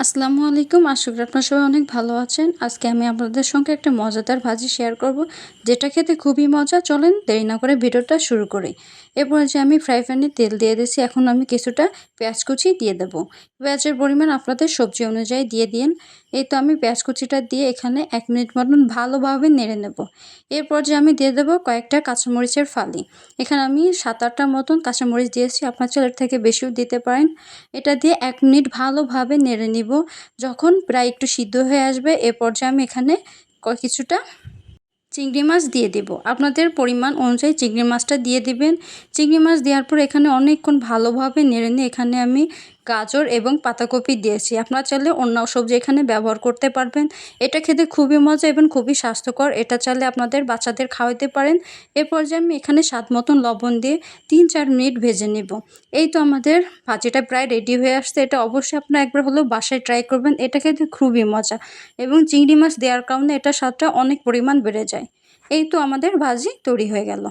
আসসালামু আলাইকুম। আশা করি আপনারা সবাই অনেক ভালো আছেন। আজকে আমি আপনাদের সঙ্গে একটা মজাদার ভাজি শেয়ার করব, যেটা খেতে খুবই মজা। চলেন দেরি না করে ভিডিওটা শুরু করি। এরপরে যে আমি ফ্রাই প্যানে তেল দিয়ে দিয়েছি, এখন আমি কিছুটা পেঁয়াজ কুচি দিয়ে দেব। পেঁয়াজের পরিমাণ আপনাদের সবজি অনুযায়ী দিয়ে দিন। এই তো আমি পেঁয়াজ কুচিটা দিয়ে এখানে 1 মিনিট মতন ভালোভাবে নেড়ে নেব। এরপর যে আমি দিয়ে দেব কয়েকটা কাঁচামরিচের ফালি। এখানে আমি 7-8টা মতন কাঁচামরিচ দিয়েছি, আপনার চাইলে থেকে বেশিও দিতে পারেন। এটা দিয়ে 1 মিনিট ভালোভাবে নেড়ে নিব। যখন প্রায় একটু সিদ্ধ হয়ে আসবে, এ পর্যায়ে আমি এখানে কিছুটা চিংড়ি মাছ দিয়ে দেব। আপনাদের পরিমাণ অনুযায়ী চিংড়ি মাছটা দিয়ে দিবেন। চিংড়ি মাছ দেওয়ার পর এখানে অনেকক্ষণ ভালোভাবে নেড়ে নিয়ে এখানে আমি গাজর এবং পাতাকপি দিয়েছি। আপনারা চাইলে অন্য সবজি এখানে ব্যবহার করতে পারবেন। এটা খেতে খুবই মজা এবং খুবই স্বাস্থ্যকর। এটা চাইলে আপনাদের বাচ্চাদের খাওয়াতে পারেন। এরপর যে আমি এখানে স্বাদ মতন লবণ দিয়ে 3-4 মিনিট ভেজে নেব। এই তো আমাদের ভাজিটা প্রায় রেডি হয়ে আসছে। এটা অবশ্যই আপনারা একবার হলেও বাসায় ট্রাই করবেন। এটা খেতে খুবই মজা এবং চিংড়ি মাছ দেওয়ার কারণে এটার স্বাদটা অনেক পরিমাণ বেড়ে যায়। এই তো আমাদের ভাজি তৈরি হয়ে গেল।